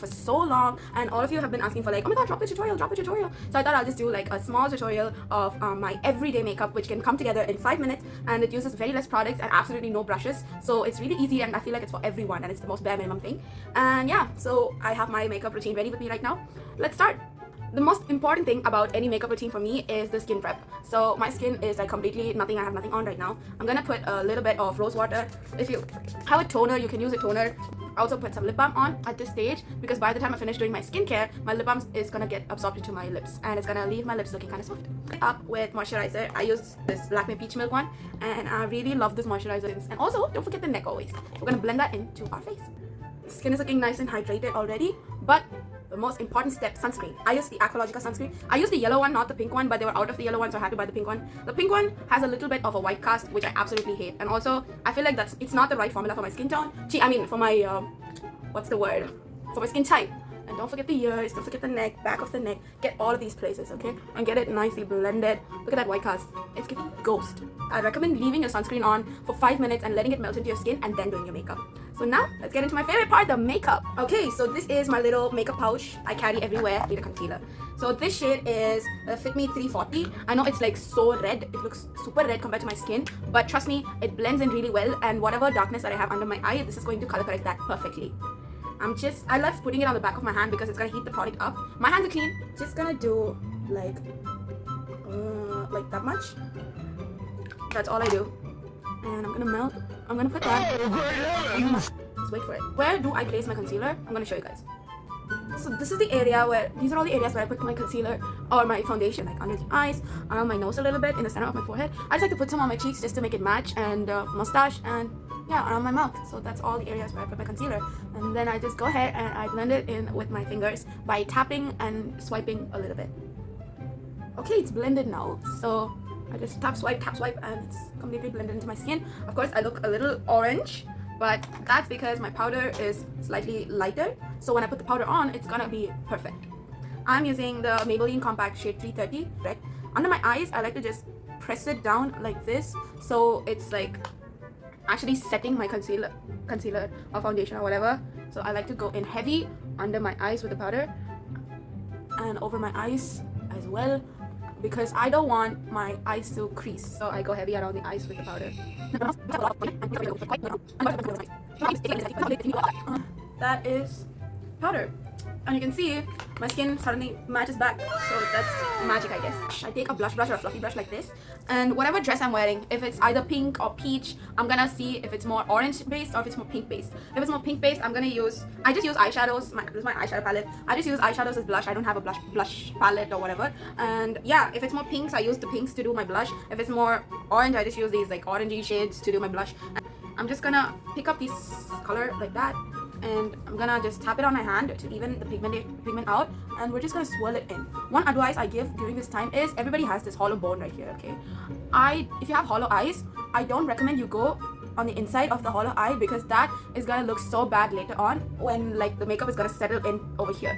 for so long, and all of you have been asking for like, oh my god, drop the tutorial. So I thought I'll just do like a small tutorial of my everyday makeup, which can come together in 5 minutes, and it uses very less products and absolutely no brushes, so it's really easy, and I feel like it's for everyone, and it's the most bare minimum thing. And yeah, so I have my makeup routine ready with me right now. Let's start. The most important thing about any makeup routine for me is the skin prep. So my skin is like completely nothing. I have nothing on right now. I'm gonna put a little bit of rose water. If you have a toner, you can use a toner. I also put some lip balm on at this stage because by the time I finish doing my skincare, my lip balm is gonna get absorbed into my lips and it's gonna leave my lips looking kind of soft. Up with moisturizer, I use this Lakme Peach Milk one, and I really love this moisturizer. And also, don't forget the neck always. We're gonna blend that into our face. Skin is looking nice and hydrated already, but the most important step, sunscreen. I use the Aqualogica sunscreen. I use the yellow one, not the pink one, but they were out of the yellow one, so I had to buy the pink one. The pink one has a little bit of a white cast, which I absolutely hate. And also, I feel like it's not the right formula for my skin tone. For my, what's the word? For my skin type. And don't forget the ears, don't forget the neck, back of the neck. Get all of these places, okay? And get it nicely blended. Look at that white cast. It's giving ghost. I recommend leaving your sunscreen on for 5 minutes and letting it melt into your skin and then doing your makeup. So now, let's get into my favorite part, the makeup. Okay, so this is my little makeup pouch I carry everywhere. I need a concealer. So this shade is Fit Me 340. I know it's like so red. It looks super red compared to my skin. But trust me, it blends in really well. And whatever darkness that I have under my eye, this is going to color correct that perfectly. I love putting it on the back of my hand because it's gonna heat the product up. My hands are clean. Just gonna do like that much. That's all I do. And I'm gonna melt. I'm gonna put that. Just wait for it. Where do I place my concealer? I'm gonna show you guys. So this is the area where, these are all the areas where I put my concealer or my foundation, like under the eyes, around my nose a little bit, in the center of my forehead. I just like to put some on my cheeks just to make it match, and mustache, and yeah, around my mouth. So that's all the areas where I put my concealer. And then I just go ahead and I blend it in with my fingers by tapping and swiping a little bit. Okay, it's blended now. So I just tap, swipe, and it's completely blended into my skin. Of course, I look a little orange, but that's because my powder is slightly lighter. So when I put the powder on, it's gonna be perfect. I'm using the Maybelline Compact shade 330 red. Under my eyes, I like to just press it down like this, so it's like actually setting my concealer or foundation or whatever. So I like to go in heavy under my eyes with the powder and over my eyes as well, because I don't want my eyes to crease, so I go heavy around the eyes with the powder. That is powder. And you can see my skin suddenly matches back, so that's magic, I guess. I take a blush brush or a fluffy brush like this, and whatever dress I'm wearing, if it's either pink or peach, I'm gonna see if it's more orange based or if it's more pink based. If it's more pink based, I just use eyeshadows. This is my eyeshadow palette. I just use eyeshadows as blush. I don't have a blush palette or whatever. And yeah, if it's more pinks, I use the pinks to do my blush. If it's more orange, I just use these like orangey shades to do my blush. And I'm just gonna pick up this color like that, and I'm gonna just tap it on my hand to even the pigment out, and we're just gonna swirl it in. One advice I give during this time is everybody has this hollow bone right here, okay? If you have hollow eyes, I don't recommend you go on the inside of the hollow eye, because that is gonna look so bad later on when like the makeup is gonna settle in over here.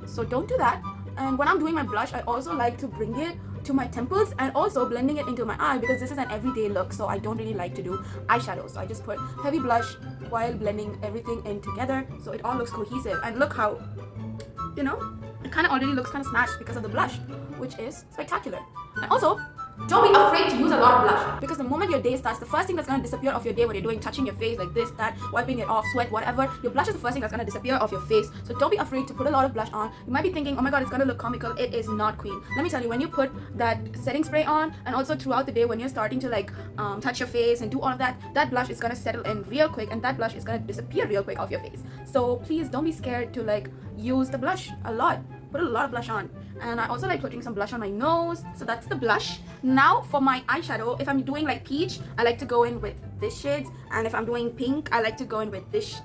So don't do that. And when I'm doing my blush, I also like to bring it to my temples and also blending it into my eye, because this is an everyday look, so I don't really like to do eyeshadow. So I just put heavy blush while blending everything in together, so it all looks cohesive. And look how, it kind of already looks kind of snatched because of the blush, which is spectacular. And also, don't be afraid to use a lot of blush, because the moment your day starts, the first thing that's going to disappear off your day when you're doing touching your face like this, that, wiping it off, sweat, whatever, your blush is the first thing that's going to disappear off your face. So don't be afraid to put a lot of blush on. You might be thinking, oh my god, it's going to look comical. It is not, queen. Let me tell you, when you put that setting spray on, and also throughout the day when you're starting to like touch your face and do all of that, that blush is going to settle in real quick, and that blush is going to disappear real quick off your face. So please don't be scared to like use the blush a lot. Put a lot of blush on. And I also like putting some blush on my nose. So that's the blush. Now for my eyeshadow, if I'm doing like peach, I like to go in with this shade, and if I'm doing pink, I like to go in with this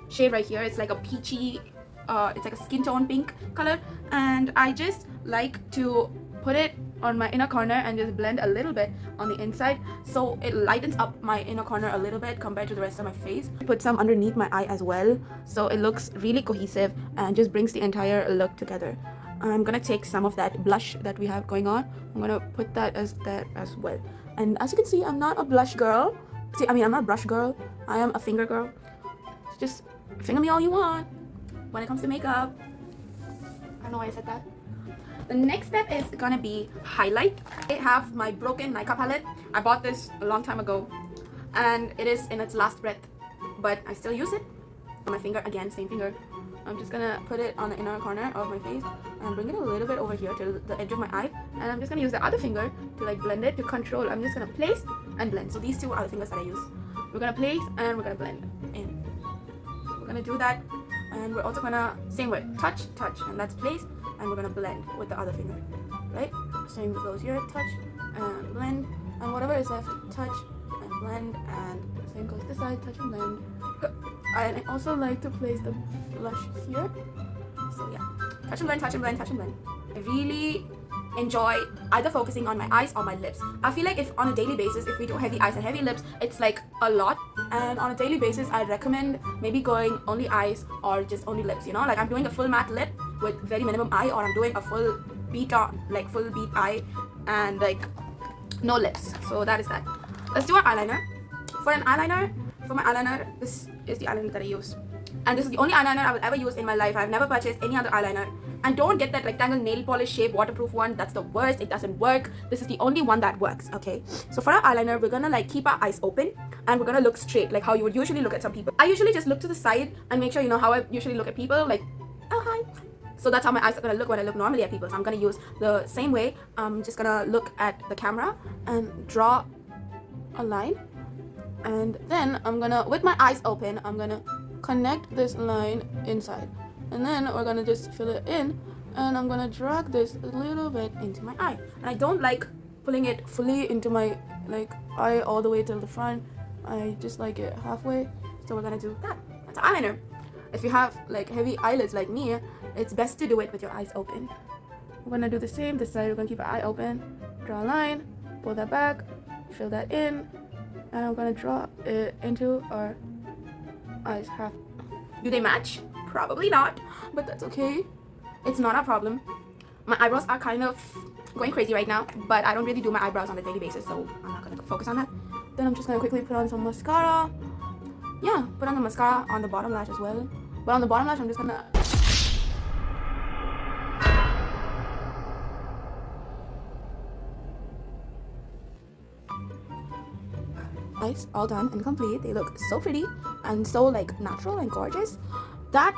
shade right here. It's like a peachy, it's like a skin tone pink color, and I just like to put it on my inner corner and just blend a little bit on the inside, so it lightens up my inner corner a little bit compared to the rest of my face. Put some underneath my eye as well, so it looks really cohesive and just brings the entire look together. I'm gonna take some of that blush that we have going on. I'm gonna put that as well. And as you can see, I'm not a blush girl. I'm not a brush girl. I am a finger girl. Just finger me all you want. when it comes to makeup. I don't know why I said that. The next step is gonna be highlight. I have my broken Makeup palette. I bought this a long time ago and it is in its last breath, but I still use it. On my finger again, same finger. I'm just gonna put it on the inner corner of my face and bring it a little bit over here to the edge of my eye, and I'm just gonna use the other finger to like blend it, to control. I'm just gonna place and blend. So these two are the fingers that I use. We're gonna place and we're gonna blend in. We're gonna do that, and we're also gonna, same way, touch, and that's place, and we're gonna blend with the other finger, right? Same goes here, touch and blend, and whatever is left, touch and blend, and same goes this side, touch and blend. And I also like to place the blush here. So yeah, touch and blend, touch and blend, touch and blend. I really enjoy either focusing on my eyes or my lips. I feel like if on a daily basis, if we do heavy eyes and heavy lips, it's like a lot. And on a daily basis, I recommend maybe going only eyes or just only lips, you know? Like I'm doing a full matte lip with very minimum eye, or I'm doing a full beat eye and like no lips. So that is that. Let's do our eyeliner. For my eyeliner, this is the eyeliner that I use. And this is the only eyeliner I will ever use in my life. I've never purchased any other eyeliner. And don't get that rectangle nail polish shape waterproof one. That's the worst. It doesn't work. This is the only one that works, okay? So for our eyeliner, we're gonna like keep our eyes open and we're gonna look straight, like how you would usually look at some people. I usually just look to the side and make sure you know how I usually look at people, like, oh hi. So that's how my eyes are gonna look when I look normally at people. So I'm gonna use the same way. I'm just gonna look at the camera and draw a line. And then I'm gonna, with my eyes open, I'm gonna connect this line inside, and then we're gonna just fill it in, and I'm gonna drag this a little bit into my eye. And I don't like pulling it fully into my like eye all the way till the front. I just like it halfway. So we're gonna do that. That's eyeliner. If you have like heavy eyelids like me, it's best to do it with your eyes open. We're gonna do the same this side. We're gonna keep our eye open, draw a line, pull that back, fill that in, and I'm gonna draw it into our eyes half. Do they match? Probably not, but that's okay. It's not a problem. My eyebrows are kind of going crazy right now, but I don't really do my eyebrows on a daily basis, so I'm not gonna focus on that. Then I'm just gonna quickly put on some mascara. Yeah, put on the mascara on the bottom lash as well. But on the bottom lash, I'm just gonna eyes all done and complete. They look so pretty and so like natural and gorgeous that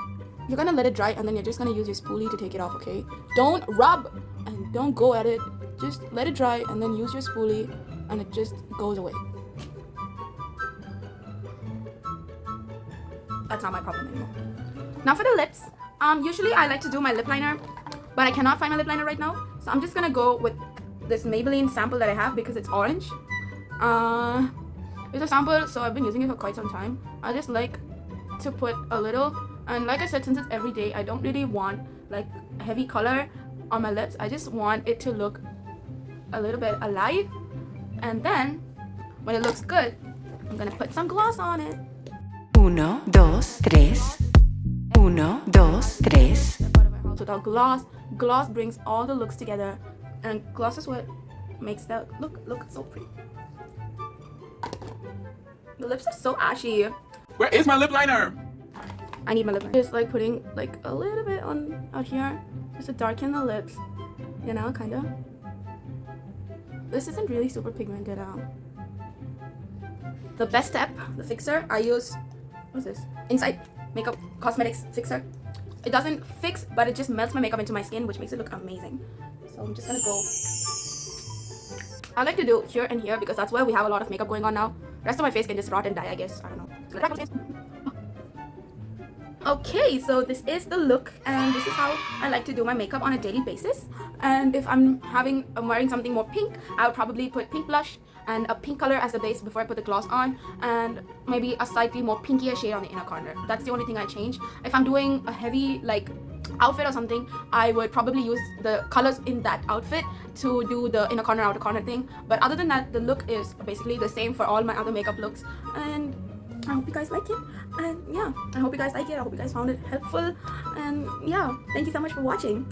you're gonna let it dry, and then you're just gonna use your spoolie to take it off, okay? Don't rub and don't go at it. Just let it dry and then use your spoolie and it just goes away. That's not my problem anymore. Now for the lips. Usually I like to do my lip liner, but I cannot find my lip liner right now. So I'm just gonna go with this Maybelline sample that I have because it's orange. It's a sample, so I've been using it for quite some time. I just like to put a little, and like I said, since it's every day, I don't really want like heavy color on my lips. I just want it to look a little bit alive, and then when it looks good, I'm gonna put some gloss on it. 1, 2, 3. 1, 2, 3. Without gloss brings all the looks together, and gloss is what makes that look so pretty. The lips are so ashy. Where is my lip liner? I need my lip liner. Just like putting like a little bit on out here just to darken the lips, you know, kind of. This isn't really super pigmented out. The best step, the fixer, I use, what's this? Inside Makeup Cosmetics fixer. It doesn't fix, but it just melts my makeup into my skin, which makes it look amazing. So I'm just gonna go. I like to do here and here because that's where we have a lot of makeup going on now. Rest of my face can just rot and die, I guess. I don't know. Okay, so this is the look, and this is how I like to do my makeup on a daily basis. And if I'm wearing something more pink, I would probably put pink blush and a pink color as the base before I put the gloss on, and maybe a slightly more pinkier shade on the inner corner. That's the only thing I change. If I'm doing a heavy like outfit or something, I would probably use the colors in that outfit to do the inner corner outer corner thing. But other than that, the look is basically the same for all my other makeup looks, and I hope you guys like it. And yeah, I hope you guys like it. I hope you guys found it helpful, and yeah, thank you so much for watching.